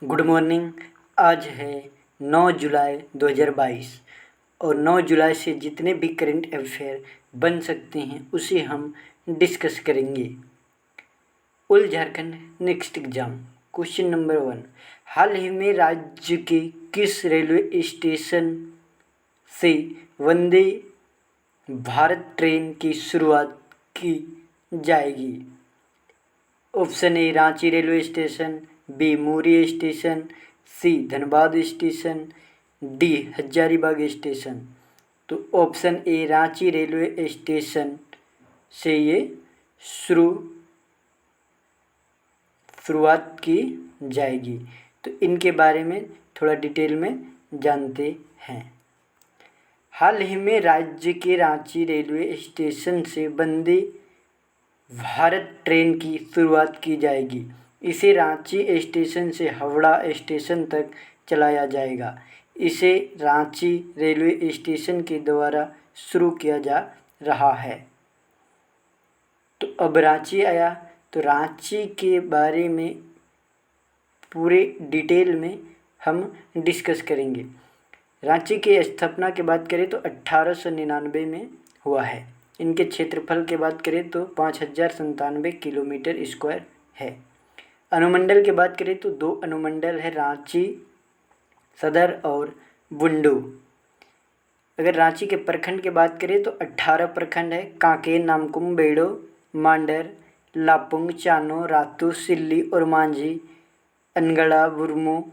Good morning. आज है 9 जुलाई 2022 और 9 जुलाई से जितने भी करंट अफेयर बन सकते हैं उसे हम डिस्कस करेंगे। उल Jharkhand next exam. Question number 1, हाल ही में राज्य के किस रेलवे स्टेशन से वंदे भारत ट्रेन की शुरुआत की जाएगी? Option A Ranchi railway station, B Muri station, C Dhanbad station, D Hazaribagh station. तो option A Ranchi railway station से ये शुरुआत की जाएगी। तो इनके बारे में थोड़ा डिटेल में जानते हैं। हाल ही में राज्य के रांची रेलवे स्टेशन से वंदे भारत ट्रेन की शुरुआत की जाएगी। इसे रांची स्टेशन से हावड़ा स्टेशन तक चलाया जाएगा। इसे रांची रेलवे स्टेशन के द्वारा शुरू किया जा रहा है। तो अब रांची आया तो रांची के बारे में पूरे डिटेल में हम डिस्कस करेंगे। रांची की स्थापना की बात करें तो 1899 में हुआ है। इनके क्षेत्रफल की बात करें तो 5097 किलोमीटर स्क्वायर है। अनुमंडल की बात करें तो 2 अनुमंडल है, रांची सदर और बुंडू। अगर रांची के प्रखंड की बात करें तो 18 प्रखंड है। कांके, नामकुम, बेड़ो, मांडर, लापुंग, चानो, रातू, सिल्ली और मांझी, अनगढ़ा, बुरमू,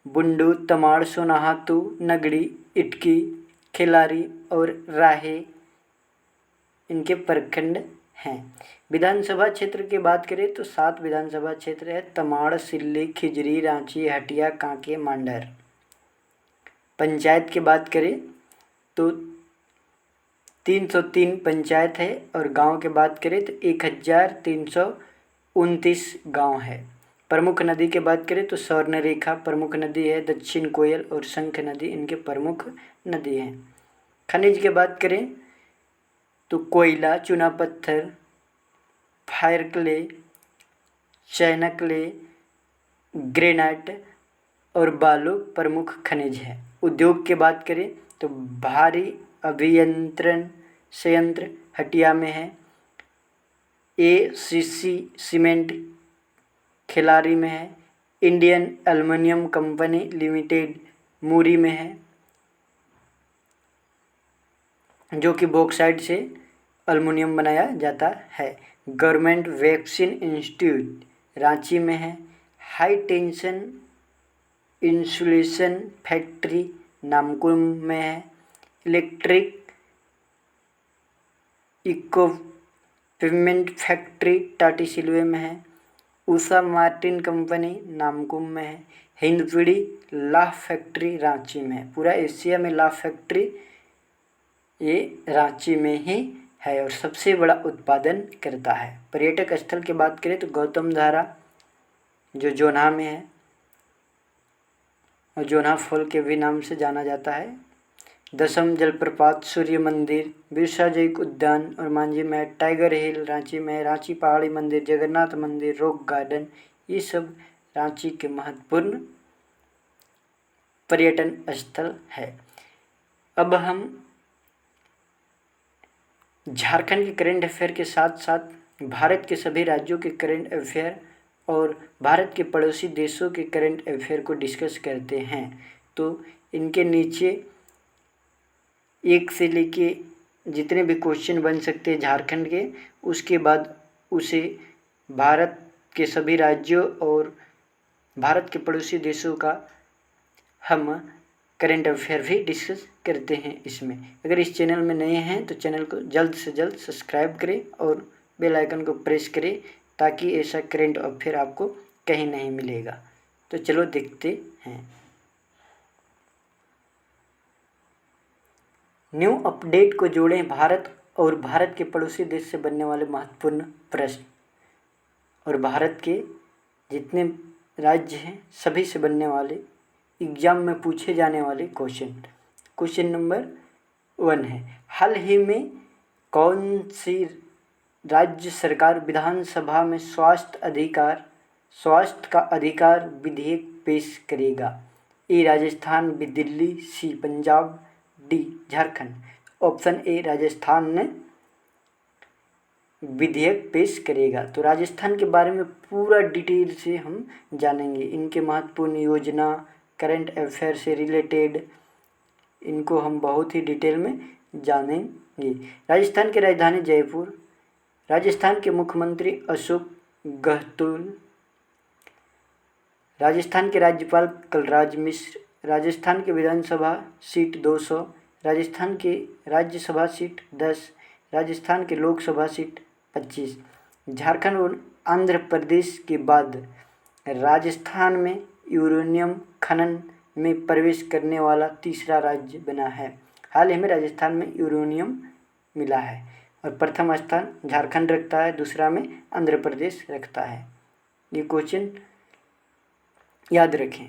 बुंडू, तमाड़, सोनाहातू, नगड़ी, इटकी, खिलारी और राहे इनके प्रखंड हैं। विधानसभा क्षेत्र की बात करें तो 7 विधानसभा क्षेत्र है, तमाड़, सिल्ली, खिजरी, रांची, हटिया, कांके, मांडर। पंचायत की बात करें तो 303 पंचायत है और गांव की बात करें तो 1329 गांव है। प्रमुख नदी की बात करें तो स्वर्णरेखा प्रमुख नदी है, दक्षिण कोयल और शंख नदी इनके प्रमुख नदी हैं। खनिज की बात करें तो कोयला, चूना पत्थर, fire clay, China clay, granite और बालू प्रमुख खनिज है। उद्योग की बात करें तो भारी अभियंत्रण संयंत्र हटिया में है, ACC सीमेंट खिलारी में है, इंडियन एल्युमिनियम कंपनी लिमिटेड मुरी में है जो कि बॉक्साइट से एल्युमिनियम बनाया जाता है। गवर्नमेंट वैक्सीन इंस्टीट्यूट रांची में है। High tension insulation factory Namkum में है। इलेक्ट्रिक इक्विपमेंट फैक्ट्री टाटीसिलवे में है। उषा मार्टिन कंपनी नामकुम में है। हिंदपीढ़ी लाह फैक्ट्री रांची में है। पूरा एशिया में लाह फैक्ट्री ये रांची में ही है और सबसे बड़ा उत्पादन करता है। पर्यटक स्थल की बात करें तो गौतम धारा जो जोन्हा में है और जोन्हा फॉल के भी नाम से जाना जाता है। दसम जलप्रपात, सूर्य मंदिर, बिरसा जैविक उद्यान और मांझी में, टाइगर हिल रांची में, रांची पहाड़ी मंदिर, जगन्नाथ मंदिर, रॉक गार्डन, ये सब रांची के महत्वपूर्ण पर्यटन स्थल है। अब हम झारखंड के करंट अफेयर के साथ साथ भारत के सभी राज्यों के करंट अफेयर और भारत के पड़ोसी देशों के करंट अफेयर को डिस्कस करते हैं। तो इनके नीचे एक से लेके जितने भी क्वेश्चन बन सकते हैं झारखंड के, उसके बाद उसे भारत के सभी राज्यों और भारत के पड़ोसी देशों का हम करंट अफेयर भी डिस्कस करते हैं इसमें। अगर इस चैनल में नए हैं तो चैनल को जल्द से जल्द सब्सक्राइब करें और बेल आइकन को प्रेस करें ताकि ऐसा करंट अफेयर आपको कहीं नहीं मिलेगा। तो चलो देखते हैं। न्यू अपडेट को जोड़ें भारत और भारत के पड़ोसी देश से बनने वाले महत्वपूर्ण प्रश्न और भारत के जितने राज्य हैं सभी से बनने वाले एग्जाम में पूछे जाने वाले क्वेश्चन। क्वेश्चन नंबर 1 है, हाल ही में कौन सी राज्य सरकार विधानसभा में स्वास्थ्य का अधिकार विधेयक पेश करेगा? A Rajasthan, B Delhi, C Punjab, D Jharkhand. Option A Rajasthan ने विधेयक पेश करेगा। तो राजस्थान के बारे में पूरा डिटेल से हम जानेंगे, इनके महत्वपूर्ण योजना, करंट अफेयर से रिलेटेड, इनको हम बहुत ही डिटेल में जानेंगे। राजस्थान की राजधानी जयपुर, राजस्थान के मुख्यमंत्री अशोक गहलोत, राजस्थान के राज्यपाल कलराज मिश्र, राजस्थान की विधानसभा सीट 200, राजस्थान की राज्यसभा सीट 10, राजस्थान की लोकसभा सीट 25। झारखंड और आंध्र प्रदेश के बाद राजस्थान में यूरेनियम खनन में प्रवेश करने वाला तीसरा राज्य बना है। हाल ही में राजस्थान में यूरेनियम मिला है और प्रथम स्थान झारखंड रखता है, दूसरा में आंध्र प्रदेश रखता है। ये क्वेश्चन याद रखें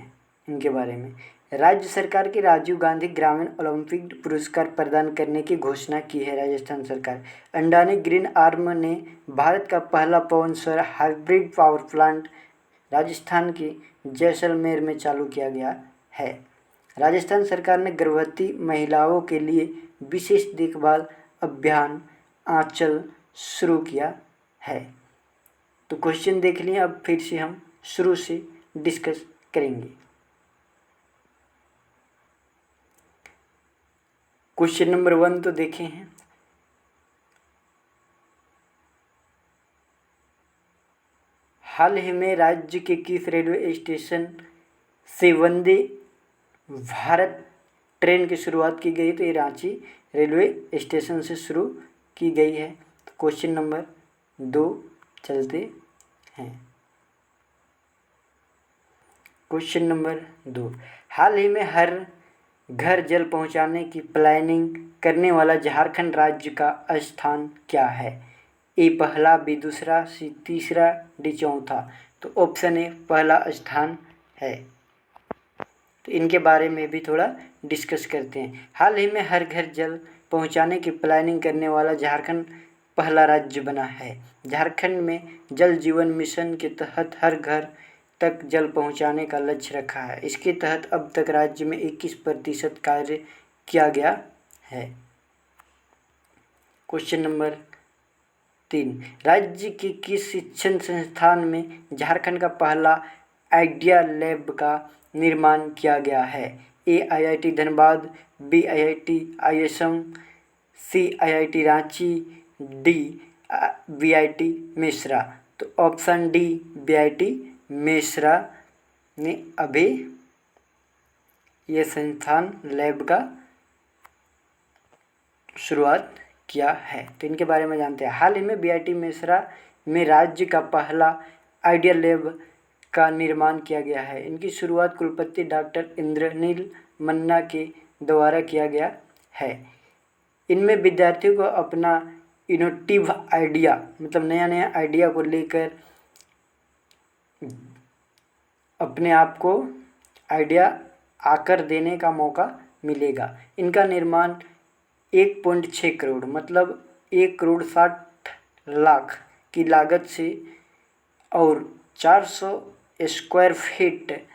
इनके बारे में। राज्य सरकार के राजीव गांधी ग्रामीण ओलंपिक पुरस्कार प्रदान करने की घोषणा की है राजस्थान सरकार। अडानी ग्रीन आर्म ने भारत का पहला पवन सौर हाइब्रिड पावर प्लांट राजस्थान के जैसलमेर में चालू किया गया है। राजस्थान सरकार ने गर्भवती महिलाओं के लिए विशेष देखभाल अभियान आंचल शुरू किया है। तो क्वेश्चन देख लिए, अब फिर से हम शुरू से डिस्कस करेंगे। क्वेश्चन नंबर 1 तो देखे हैं। हाल ही में राज्य के किस रेलवे स्टेशन से वंदे भारत ट्रेन की शुरुआत की गई? तो ये रांची रेलवे स्टेशन से शुरू की गई है। तो क्वेश्चन नंबर 2 चलते हैं। क्वेश्चन नंबर 2, हाल ही में हर घर जल पहुंचाने की प्लानिंग करने वाला झारखंड राज्य का स्थान क्या है? ए पहला, बी दूसरा, सी तीसरा, डी चौथा। तो ऑप्शन ए पहला स्थान है। तो इनके बारे में भी थोड़ा डिस्कस करते हैं। हाल ही में हर घर जल पहुंचाने की प्लानिंग करने वाला झारखंड पहला राज्य बना है। झारखंड में जल जीवन मिशन के तहत हर घर तक जल पहुंचाने का लक्ष्य रखा है। इसके तहत अब तक राज्य में 21% कार्य किया गया है। क्वेश्चन नंबर 3, राज्य के किस शिक्षण संस्थान में झारखंड का पहला आइडिया लैब का निर्माण किया गया है? A IIT Dhanbad, B IIT ISM, C IIT Ranchi, D VIT Mesra. तो ऑप्शन डी VIT मेसरा ने अभी ये संस्थान लैब का शुरुआत किया है। तो इनके बारे में जानते हैं। हाल ही में VIT मेसरा में राज्य का पहला आइडिया लैब का निर्माण किया गया है। इनकी शुरुआत कुलपति डॉक्टर इंद्रनील मन्ना के द्वारा किया गया है। इनमें विद्यार्थियों को अपना इनोवेटिव आइडिया, मतलब नया नया आइडिया को लेकर अपने आप को आइडिया आकर देने का मौका मिलेगा। इनका निर्माण 1.6 करोड़ मतलब 1,60,00,000 की लागत से और 400 स्क्वायर फीट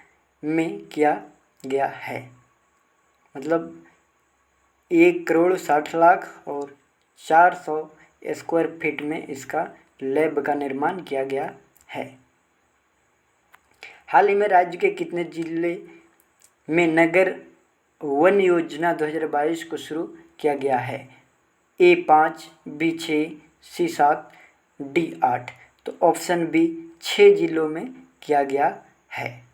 में किया गया है। मतलब 1,60,00,000 और 400 स्क्वायर फीट में इसका लैब का निर्माण किया गया है। हाल ही में राज्य के कितने जिले में नगर वन योजना 2022 को शुरू किया गया है? ए 5, बी 6, सी 7, डी 8। तो ऑप्शन बी 6 जिलों में किया गया है।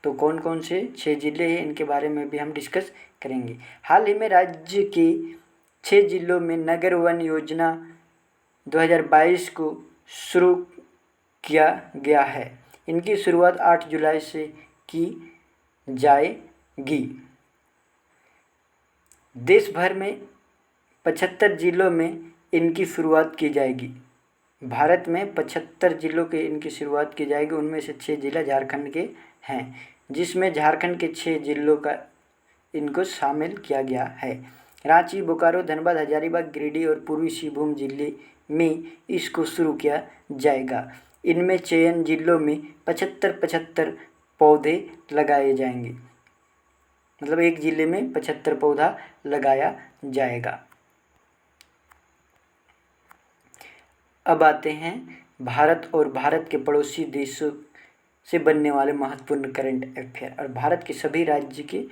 तो कौन कौन से 6 जिले हैं इनके बारे में भी हम डिस्कस करेंगे। हाल ही में राज्य के 6 जिलों में नगर वन योजना 2022 को शुरू किया गया है। इनकी शुरुआत 8 जुलाई से की जाएगी। देश भर में 75 जिलों में इनकी शुरुआत की जाएगी। भारत में 75 जिलों के इनकी शुरुआत की जाएगी। उनमें से 6 जिला झारखंड के हैं, जिसमें झारखंड के 6 जिलों का इनको शामिल किया गया है। रांची, बोकारो, धनबाद, हजारीबाग, गिरिडीह और पूर्वी सिंहभूम जिले में इसको शुरू किया जाएगा। इनमें चयन जिलों में 75-75 पौधे लगाए जाएंगे, मतलब एक ज़िले में 75 पौधा लगाया जाएगा। अब आते हैं भारत और भारत के पड़ोसी देशों से बनने वाले महत्वपूर्ण करंट अफेयर और भारत के सभी राज्य के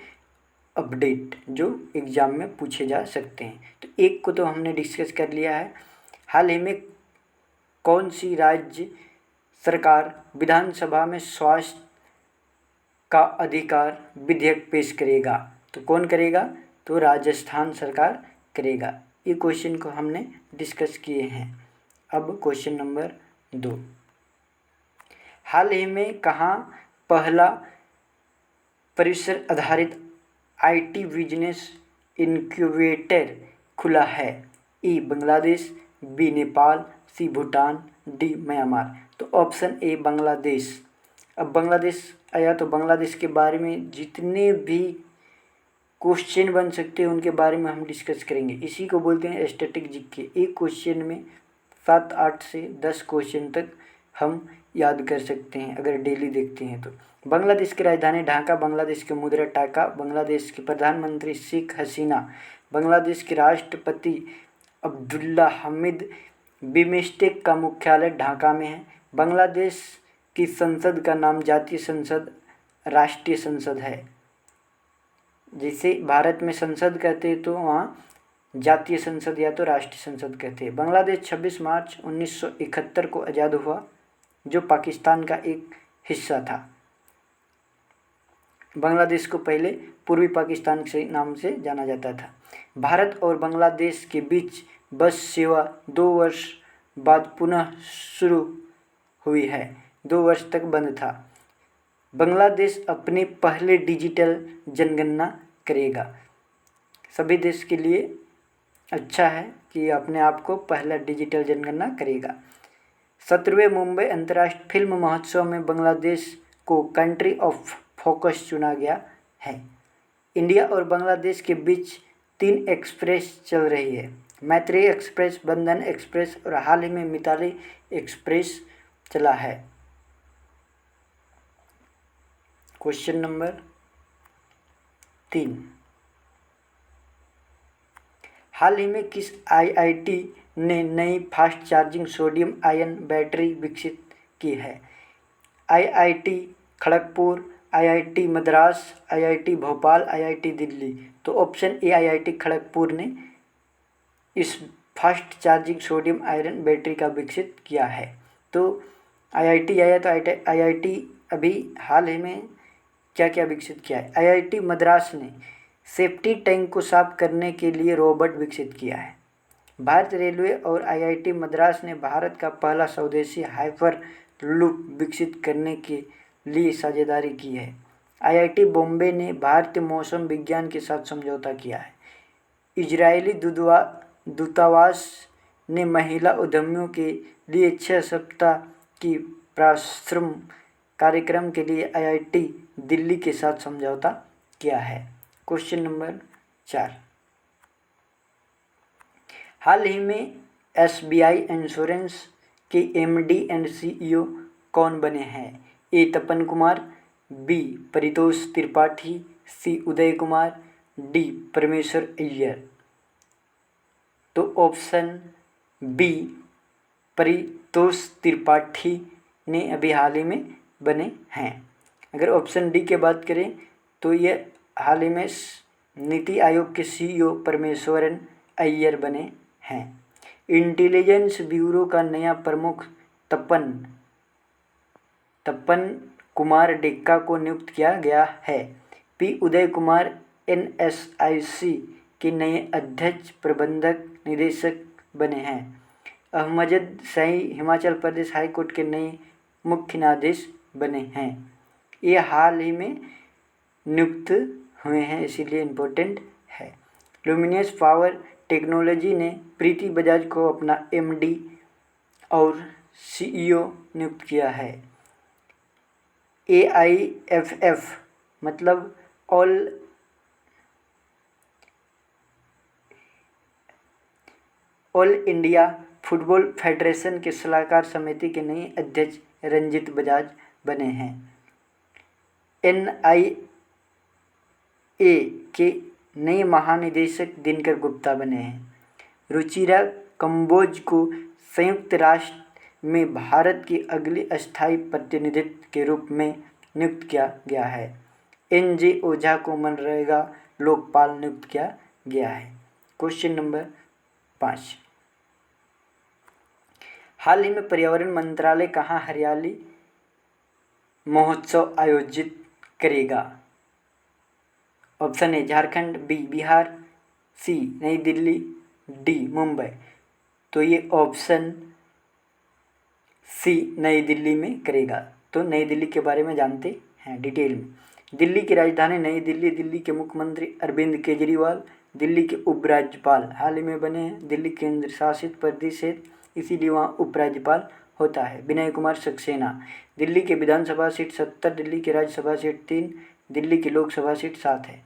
अपडेट जो एग्ज़ाम में पूछे जा सकते हैं। तो एक को तो हमने डिस्कस कर लिया है। हाल ही में कौन सी राज्य सरकार विधानसभा में स्वास्थ्य का अधिकार विधेयक पेश करेगा? तो कौन करेगा? तो राजस्थान सरकार करेगा। ये क्वेश्चन को हमने डिस्कस किए हैं। अब क्वेश्चन नंबर 2, हाल ही में कहाँ पहला परिसर आधारित IT बिजनेस इनक्यूबेटर खुला है? ए बांग्लादेश, बी नेपाल, सी भूटान, डी म्यांमार। तो ऑप्शन ए बांग्लादेश। अब बांग्लादेश आया तो बांग्लादेश के बारे में जितने भी क्वेश्चन बन सकते हैं उनके बारे में हम डिस्कस करेंगे। इसी को बोलते हैं स्टैटिक जीके। एक क्वेश्चन में 7, 8 से 10 क्वेश्चन तक हम याद कर सकते हैं अगर डेली देखते हैं तो। बांग्लादेश की राजधानी ढाका, बांग्लादेश की मुद्रा टाका, बांग्लादेश के प्रधानमंत्री शेख हसीना, बांग्लादेश के राष्ट्रपति अब्दुल्ला हमीद, बिमस्टेक का मुख्यालय ढाका में है। बांग्लादेश की संसद का नाम जातीय संसद, राष्ट्रीय संसद है। जैसे भारत में संसद कहते हैं तो वहाँ जातीय संसद या तो राष्ट्रीय संसद कहते हैं। बांग्लादेश 26 मार्च 1971 को आज़ाद हुआ, जो पाकिस्तान का एक हिस्सा था। बांग्लादेश को पहले पूर्वी पाकिस्तान के नाम से जाना जाता था। भारत और बांग्लादेश के बीच बस सेवा 2 वर्ष बाद पुनः शुरू हुई है। 2 वर्ष तक बंद था। बांग्लादेश अपने पहले डिजिटल जनगणना करेगा। सभी देश के लिए अच्छा है कि अपने आप को पहला डिजिटल जनगणना करेगा। 17वें मुंबई अंतर्राष्ट्रीय फिल्म महोत्सव में बांग्लादेश को कंट्री ऑफ फोकस चुना गया है। इंडिया और बांग्लादेश के बीच 3 एक्सप्रेस चल रही है, मैत्री एक्सप्रेस, बंधन एक्सप्रेस और हाल ही में मिताली एक्सप्रेस चला है। क्वेश्चन नंबर 3, हाल ही में किस IIT ने नई fast charging sodium ion battery विकसित की है? IIT Kharagpur, IIT Madras, IIT Bhopal, IIT Delhi. तो ऑप्शन ए IIT खड़गपुर ने इस fast charging sodium iron battery का विकसित किया है। तो IIT आया तो IIT अभी हाल ही में क्या क्या विकसित किया है? IIT मद्रास ने सेफ्टी टैंक को साफ करने के लिए रोबोट विकसित किया है। भारतीय रेलवे और IIT मद्रास ने भारत का पहला स्वदेशी हाइपर लूप विकसित करने के लिए साझेदारी की है। IIT बॉम्बे ने भारतीय मौसम विज्ञान के साथ समझौता किया है। इजरायली दूतावास ने महिला उद्यमियों के लिए 6 सप्ताह की प्रशिक्षण कार्यक्रम के लिए IIT दिल्ली के साथ समझौता किया है। क्वेश्चन नंबर 4, हाल ही में SBI इंश्योरेंस के MD एंड CEO कौन बने हैं? ए तपन कुमार, बी परितोष त्रिपाठी, सी उदय कुमार, डी परमेश्वर अय्यर। तो ऑप्शन बी परितोष त्रिपाठी ने अभी हाल ही में बने हैं। अगर ऑप्शन डी की बात करें तो ये हाल ही में नीति आयोग के CEO परमेश्वरन अय्यर बने हैं। इंटेलिजेंस ब्यूरो का नया प्रमुख तपन कुमार डेक्का को नियुक्त किया गया है। पी उदय कुमार NSIC के नए अध्यक्ष प्रबंधक निदेशक बने हैं। अहमद शाही हिमाचल प्रदेश हाईकोर्ट के नए मुख्य न्यायाधीश बने हैं। ये हाल ही में नियुक्त हुए हैं, इसीलिए इम्पोर्टेंट है। लुमिनियस पावर टेक्नोलॉजी ने प्रीति बजाज को अपना MD और CEO नियुक्त किया है। AIFF मतलब ऑल इंडिया फुटबॉल फेडरेशन के सलाहकार समिति के नए अध्यक्ष रंजीत बजाज बने हैं। NIA के नए महानिदेशक दिनकर गुप्ता बने हैं। रुचिरा कंबोज को संयुक्त राष्ट्र में भारत की अगली अस्थायी प्रतिनिधित्व के रूप में नियुक्त किया गया है। NJ ओझा को मनरेगा लोकपाल नियुक्त किया गया है। क्वेश्चन नंबर 5, हाल ही में पर्यावरण मंत्रालय कहाँ हरियाली महोत्सव आयोजित करेगा? Option A Jharkhand, B Bihar, C नई दिल्ली, डी मुंबई। तो ये ऑप्शन सी नई दिल्ली में करेगा। तो नई दिल्ली के बारे में जानते हैं डिटेल में। दिल्ली की राजधानी नई दिल्ली, दिल्ली के मुख्यमंत्री अरविंद केजरीवाल दिल्ली के उपराज्यपाल हाल ही में बने हैं। दिल्ली केंद्र शासित प्रदेश है, इसीलिए वहाँ उपराज्यपाल होता है। विनय कुमार सक्सेना दिल्ली के विधानसभा सीट 70, दिल्ली की राज्यसभा सीट 3, दिल्ली की लोकसभा सीट 7 है।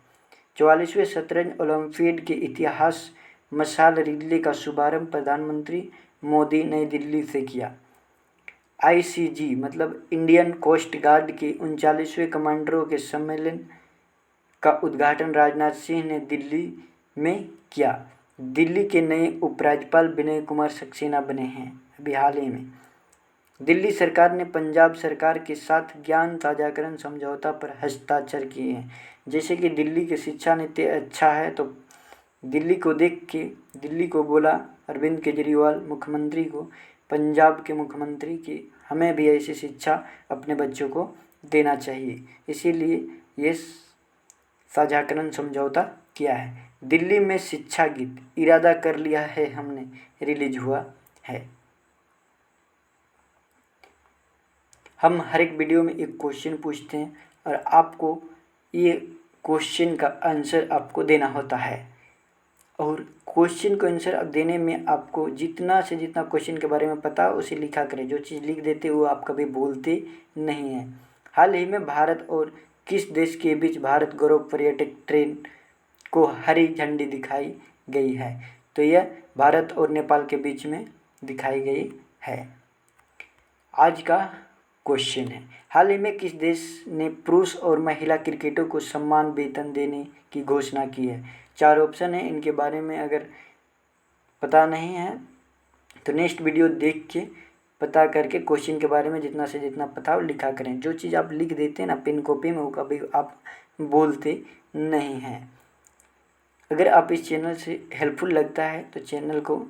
44वें शतरंज ओलंपियाड के इतिहास मशाल रिले का शुभारंभ प्रधानमंत्री मोदी नई दिल्ली से किया। ICG मतलब इंडियन कोस्ट गार्ड के 39वें कमांडरों के सम्मेलन का उद्घाटन राजनाथ सिंह ने दिल्ली में किया। दिल्ली के नए उपराज्यपाल विनय कुमार सक्सेना बने हैं अभी हाल ही में। दिल्ली सरकार ने पंजाब सरकार के साथ ज्ञान साझाकरण समझौता पर हस्ताक्षर किए हैं। जैसे कि दिल्ली की शिक्षा नीति अच्छा है, तो दिल्ली को देख के दिल्ली को बोला अरविंद केजरीवाल मुख्यमंत्री को, पंजाब के मुख्यमंत्री की हमें भी ऐसी शिक्षा अपने बच्चों को देना चाहिए, इसीलिए ये साझाकरण समझौता किया है। दिल्ली में शिक्षा गीत इरादा कर लिया है हमने रिलीज हुआ है। हम हर एक वीडियो में एक क्वेश्चन पूछते हैं और आपको ये क्वेश्चन का आंसर आपको देना होता है। और क्वेश्चन को आंसर देने में आपको जितना से जितना क्वेश्चन के बारे में पता हो उसे लिखा करें। जो चीज़ लिख देते वो आप कभी भूलते नहीं हैं। हाल ही में भारत और किस देश के बीच भारत गौरव पर्यटक ट्रेन को हरी झंडी दिखाई गई है? तो यह भारत और नेपाल के बीच में दिखाई गई है। आज का क्वेश्चन है, हाल ही में किस देश ने पुरुष और महिला क्रिकेटरों को समान वेतन देने की घोषणा की है? 4 ऑप्शन है, इनके बारे में अगर पता नहीं है तो नेक्स्ट वीडियो देख के पता करके क्वेश्चन के बारे में जितना से जितना पता हो लिखा करें। जो चीज़ आप लिख देते हैं ना पेन कॉपी में, वो कभी आप बोलते नहीं हैं। अगर आप इस चैनल से हेल्पफुल लगता है तो चैनल को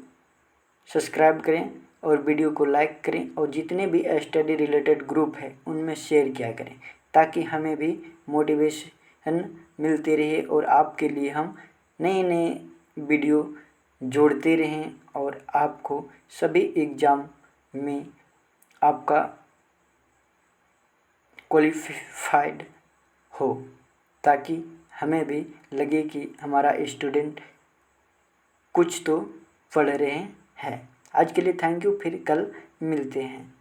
सब्सक्राइब करें और वीडियो को लाइक करें, और जितने भी स्टडी रिलेटेड ग्रुप है उनमें शेयर किया करें, ताकि हमें भी मोटिवेशन मिलते रहे और आपके लिए हम नए नए वीडियो जोड़ते रहें और आपको सभी एग्ज़ाम में आपका क्वालिफाइड हो, ताकि हमें भी लगे कि हमारा स्टूडेंट कुछ तो पढ़ रहे हैं। आज के लिए थैंक यू, फिर कल मिलते हैं।